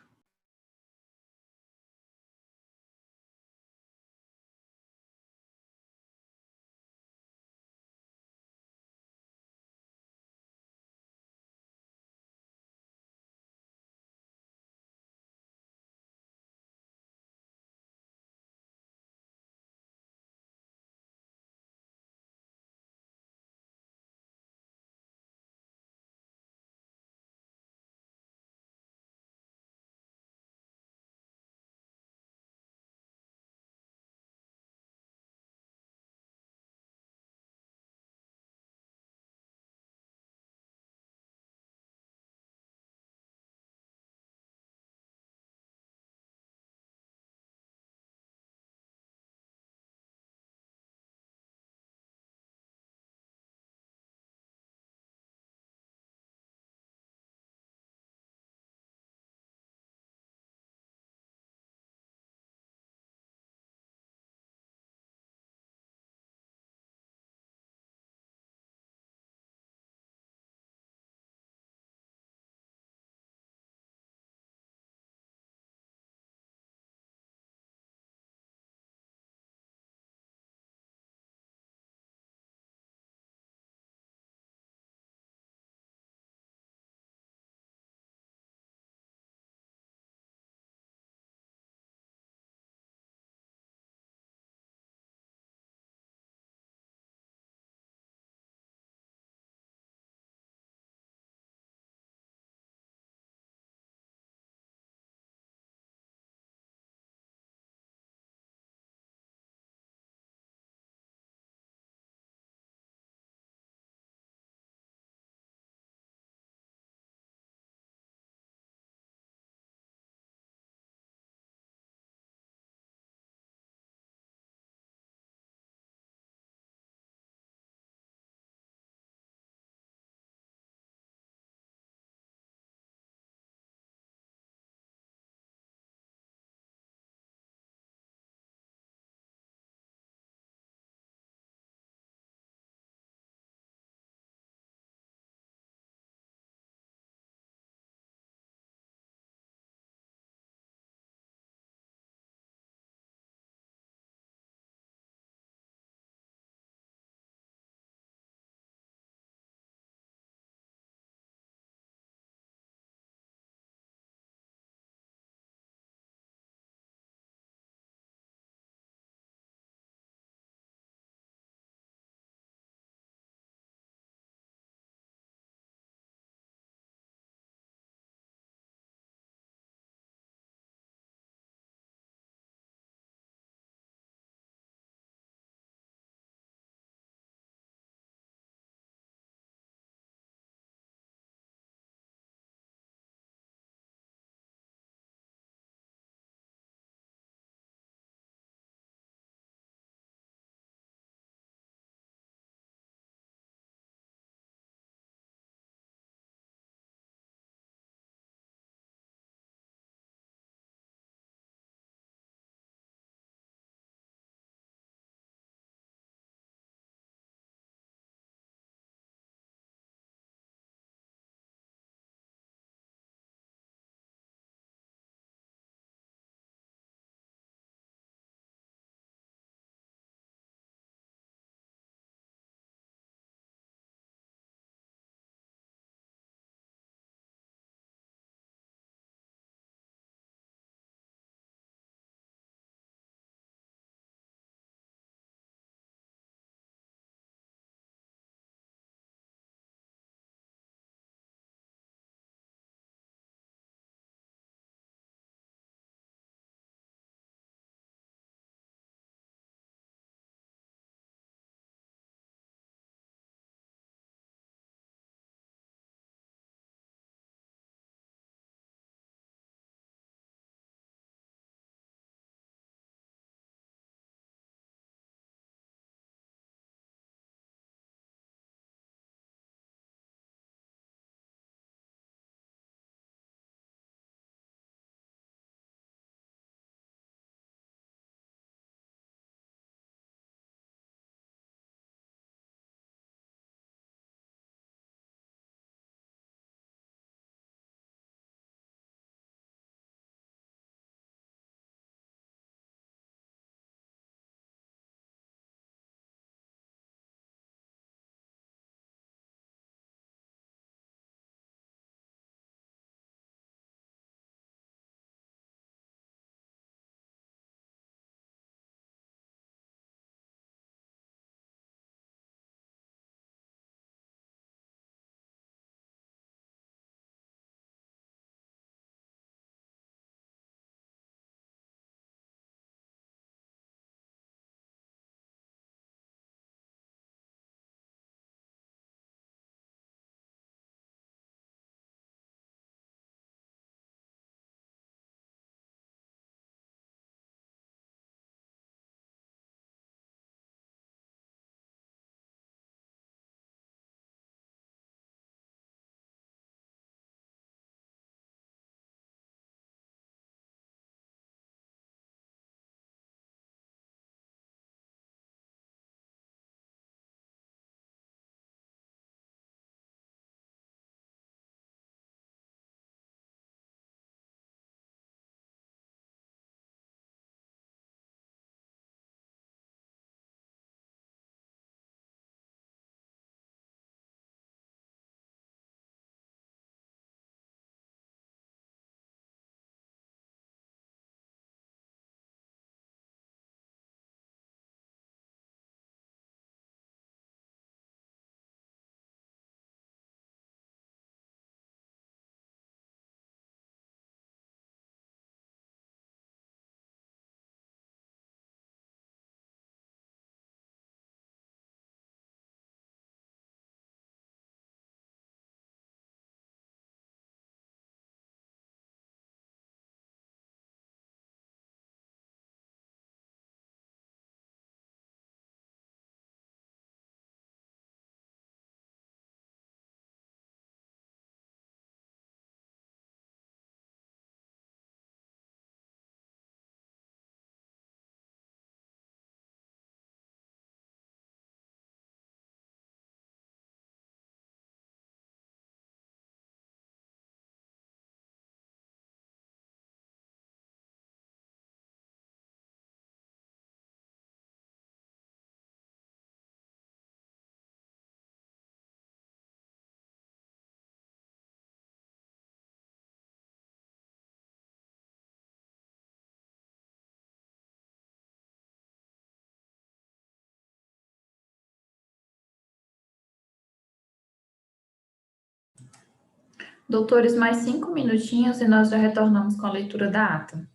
Doutores, mais 5 minutinhos e nós já retornamos com a leitura da ata.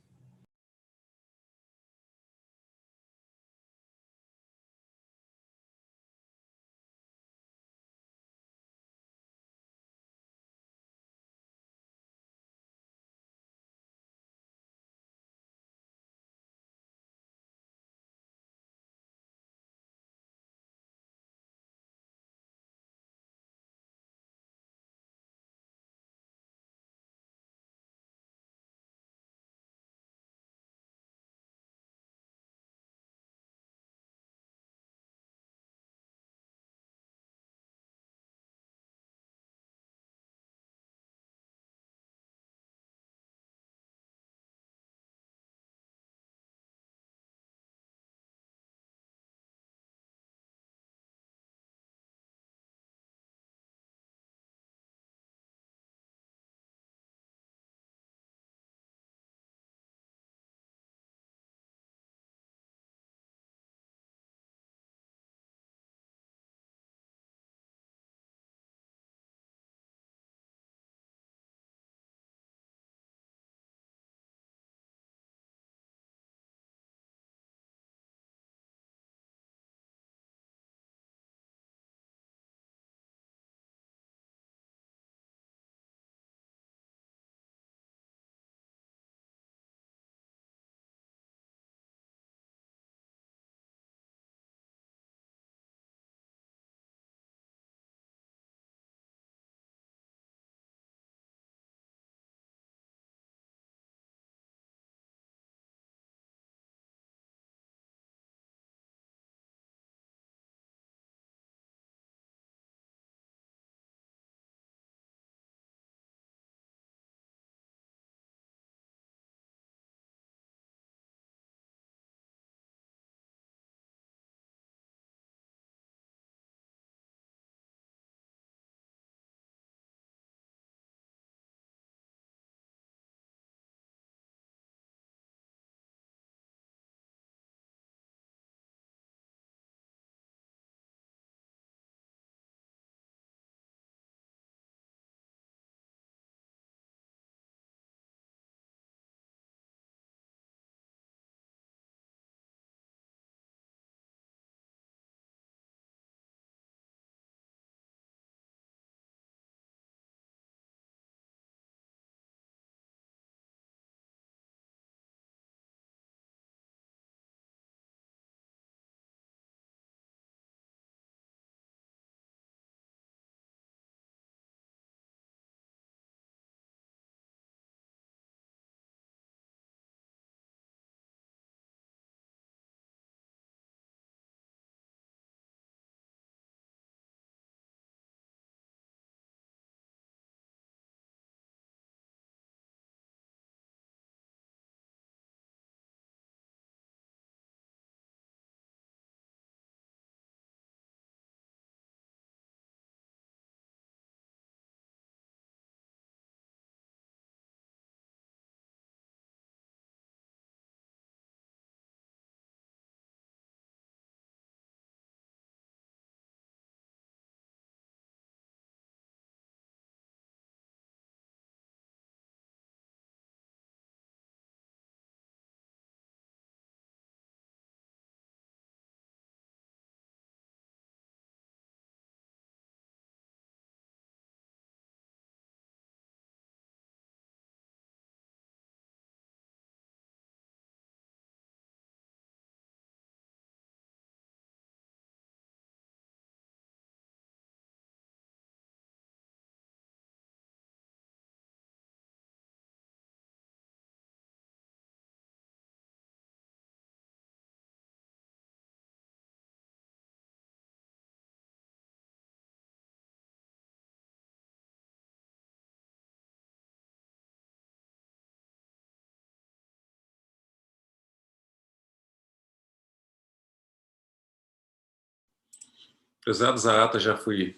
Prezados, a ata já foi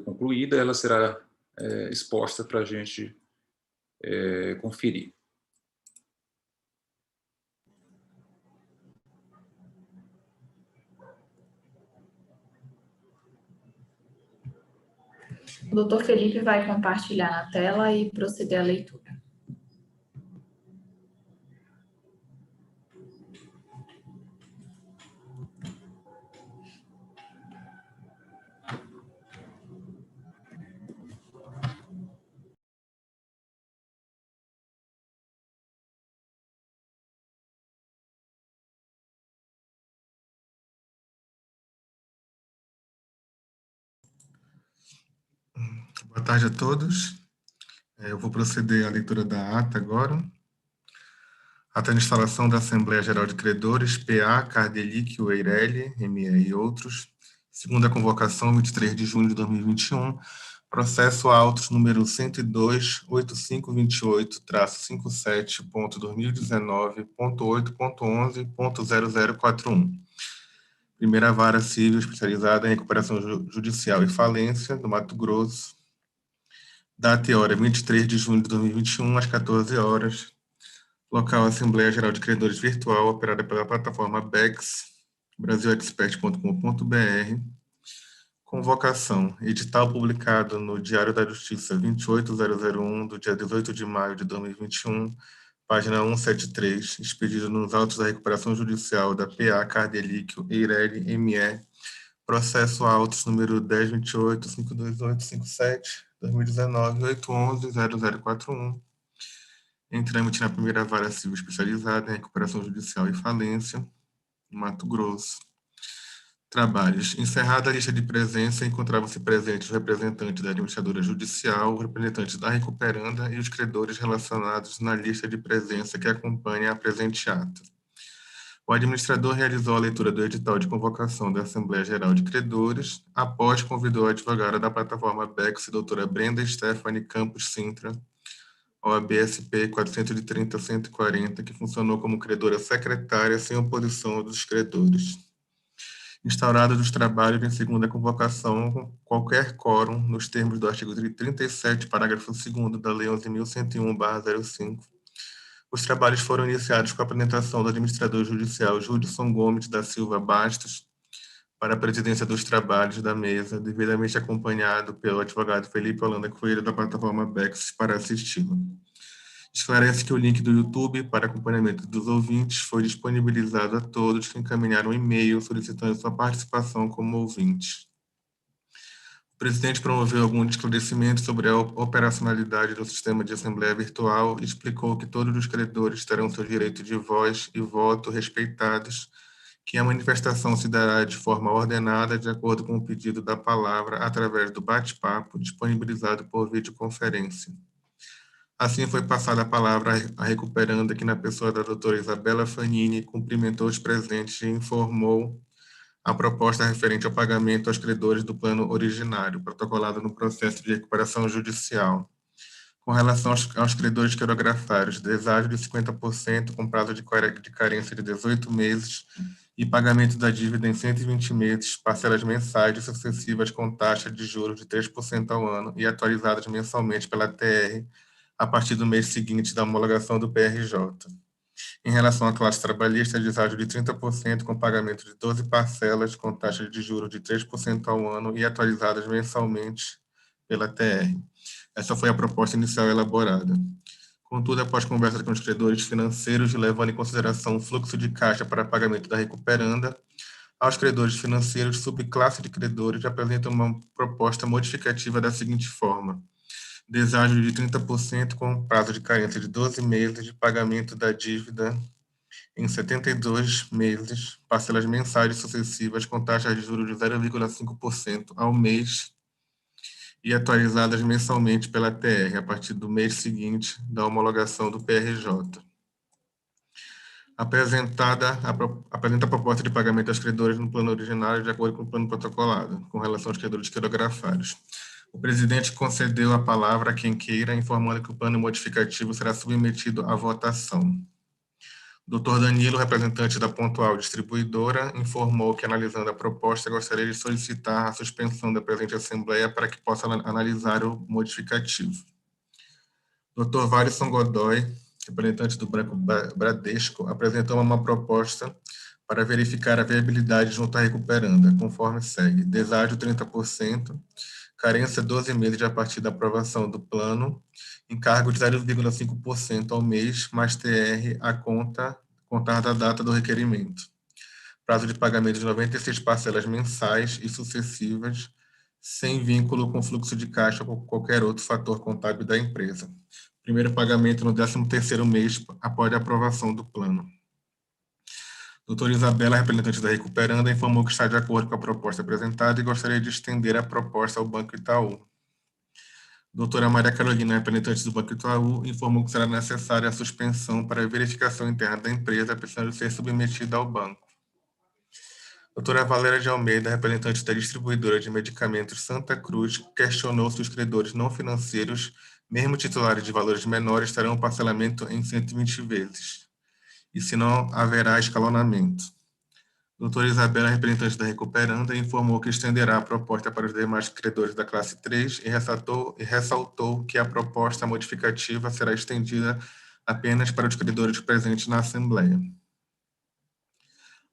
concluída, ela será exposta para a gente conferir. O doutor Felipe vai compartilhar na tela e proceder à leitura. Boa tarde a todos. Eu vou proceder à leitura da ata agora. Ata de instalação da Assembleia Geral de Credores, PA, Cardelic, Eireli, ME e outros. Segunda convocação, 23 de junho de 2021. Processo autos número 102.8528-57.2019.8.11.0041. Primeira Vara Civil Especializada em Recuperação Judicial e Falência, do Mato Grosso. Data e hora, 23 de junho de 2021, às 14 horas. Local, Assembleia Geral de Credores Virtual, operada pela plataforma BEX, brasilexpert.com.br. Convocação, edital publicado no Diário da Justiça 28001, do dia 18 de maio de 2021, página 173, expedido nos autos da recuperação judicial da PA Cardelic, Eireli, ME, processo autos número 1028-52857-2019-811-0041, em trâmite na primeira vara civil especializada em recuperação judicial e falência, Mato Grosso. Trabalhos. Encerrada a lista de presença, encontravam-se presentes os representantes da administradora judicial, os representantes da recuperanda e os credores relacionados na lista de presença que acompanha a presente ata. O administrador realizou a leitura do edital de convocação da Assembleia Geral de Credores, após convidou a advogada da plataforma BEX, doutora Brenda Stephanie Campos Sintra, OAB-SP 430-140, que funcionou como credora secretária sem oposição dos credores. Instaurado dos trabalhos em segunda convocação, com qualquer quórum, nos termos do artigo 37, parágrafo 2º da Lei 11.101/05, os trabalhos foram iniciados com a apresentação do administrador judicial Judson Gomes da Silva Bastos para a presidência dos trabalhos da mesa, devidamente acompanhado pelo advogado Felipe Holanda Coelho da plataforma BEX para assisti-lo. Esclarece que o link do YouTube para acompanhamento dos ouvintes foi disponibilizado a todos que encaminharam um e-mail solicitando sua participação como ouvintes. O presidente promoveu algum esclarecimento sobre a operacionalidade do sistema de assembleia virtual e explicou que todos os credores terão seu direito de voz e voto respeitados, que a manifestação se dará de forma ordenada de acordo com o pedido da palavra através do bate-papo disponibilizado por videoconferência. Assim foi passada a palavra à recuperanda, que na pessoa da doutora Isabela Fanini cumprimentou os presentes e informou a proposta referente ao pagamento aos credores do plano originário, protocolado no processo de recuperação judicial. Com relação aos credores quirografários, deságio de 50% com prazo de carência de 18 meses e pagamento da dívida em 120 meses, parcelas mensais sucessivas com taxa de juros de 3% ao ano e atualizadas mensalmente pela TR, a partir do mês seguinte da homologação do PRJ. Em relação à classe trabalhista, deságio de 30% com pagamento de 12 parcelas com taxa de juros de 3% ao ano e atualizadas mensalmente pela TR. Essa foi a proposta inicial elaborada. Contudo, após conversa com os credores financeiros e levando em consideração o fluxo de caixa para pagamento da recuperanda, aos credores financeiros, subclasse de credores apresentam uma proposta modificativa da seguinte forma: deságio de 30% com prazo de carência de 12 meses de pagamento da dívida em 72 meses, parcelas mensais sucessivas com taxas de juros de 0,5% ao mês e atualizadas mensalmente pela TR, a partir do mês seguinte da homologação do PRJ. Apresenta a proposta de pagamento aos credores no plano originário de acordo com o plano protocolado, com relação aos credores quirografários. O presidente concedeu a palavra a quem queira, informando que o plano modificativo será submetido à votação. O Dr. Danilo, representante da Pontual Distribuidora, informou que, analisando a proposta, gostaria de solicitar a suspensão da presente Assembleia para que possa analisar o modificativo. Dr. Varisson Godoy, representante do Banco Bradesco, apresentou uma proposta para verificar a viabilidade junto à recuperanda, conforme segue: deságio 30%, carência 12 meses a partir da aprovação do plano, encargo de 0,5% ao mês, mais TR a contar da data do requerimento. Prazo de pagamento de 96 parcelas mensais e sucessivas, sem vínculo com fluxo de caixa ou qualquer outro fator contábil da empresa. Primeiro pagamento no 13º mês após a aprovação do plano. Doutora Isabela, representante da Recuperanda, informou que está de acordo com a proposta apresentada e gostaria de estender a proposta ao Banco Itaú. Doutora Maria Carolina, representante do Banco Itaú, informou que será necessária a suspensão para a verificação interna da empresa, precisando ser submetida ao banco. Doutora Valéria de Almeida, representante da distribuidora de medicamentos Santa Cruz, questionou se os credores não financeiros, mesmo titulares de valores menores, terão parcelamento em 120 vezes, e se não haverá escalonamento. Doutora Isabela, representante da Recuperanda, informou que estenderá a proposta para os demais credores da classe 3 e ressaltou que a proposta modificativa será estendida apenas para os credores presentes na Assembleia.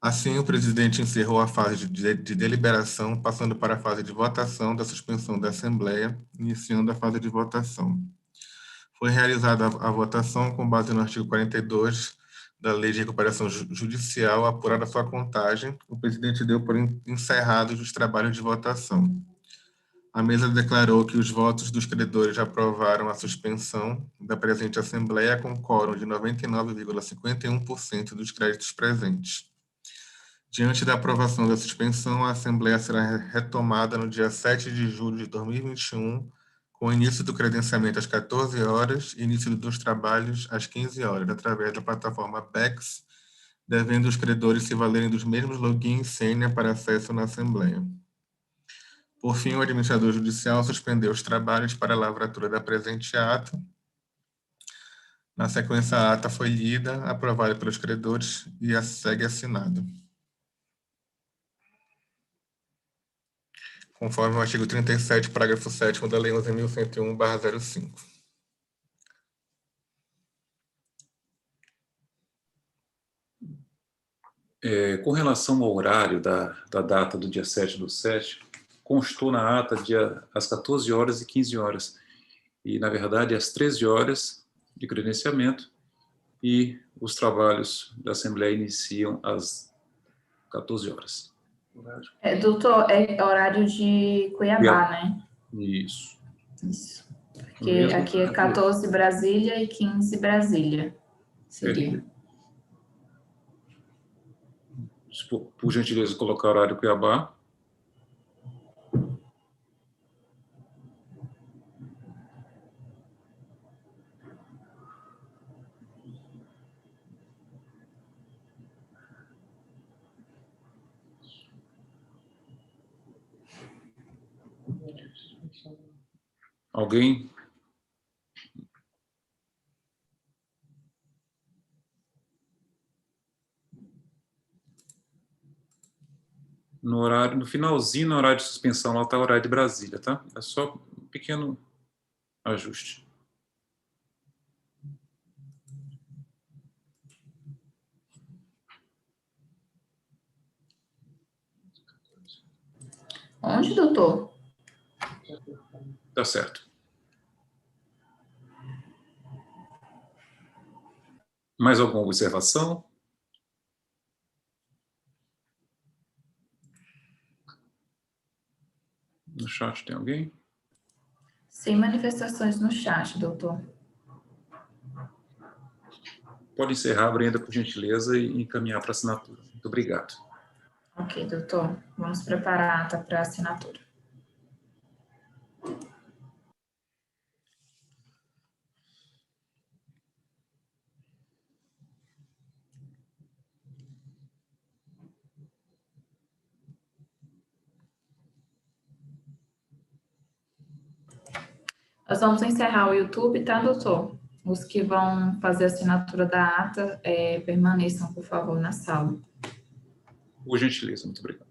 Assim, o presidente encerrou a fase de deliberação, passando para a fase de votação da suspensão da Assembleia, iniciando a fase de votação. Foi realizada a votação com base no artigo 42 da Lei de Recuperação Judicial, apurada sua contagem, o presidente deu por encerrados os trabalhos de votação. A mesa declarou que os votos dos credores aprovaram a suspensão da presente Assembleia com quórum de 99,51% dos créditos presentes. Diante da aprovação da suspensão, a Assembleia será retomada no dia 7 de julho de 2021, com o início do credenciamento às 14 horas e início dos trabalhos às 15 horas, através da plataforma PEX, devendo os credores se valerem dos mesmos login e senha para acesso na Assembleia. Por fim, o administrador judicial suspendeu os trabalhos para a lavratura da presente ata. Na sequência, a ata foi lida, aprovada pelos credores e segue assinada. Conforme o artigo 37, parágrafo 7º da Lei 11.101/05. Com relação ao horário da data do dia 7/7, constou na ata às 14 horas e 15 horas. E, na verdade, às 13 horas de credenciamento e os trabalhos da Assembleia iniciam às 14 horas. Doutor, é horário de Cuiabá, né? Isso. Isso. Porque aqui é 14 Brasília e 15 Brasília. Seria. Por gentileza, colocar horário Cuiabá. Alguém? No finalzinho, no horário de suspensão, lá está o horário de Brasília, tá? É só um pequeno ajuste. Onde, doutor? Tá certo. Mais alguma observação? No chat tem alguém? Sem manifestações no chat, doutor. Pode encerrar, Brenda, por gentileza, e encaminhar para assinatura. Muito obrigado. Ok, doutor. Vamos preparar a ata para assinatura. Nós vamos encerrar o YouTube, tá, doutor? Os que vão fazer a assinatura da ata, permaneçam, por favor, na sala. Por gentileza, muito obrigado.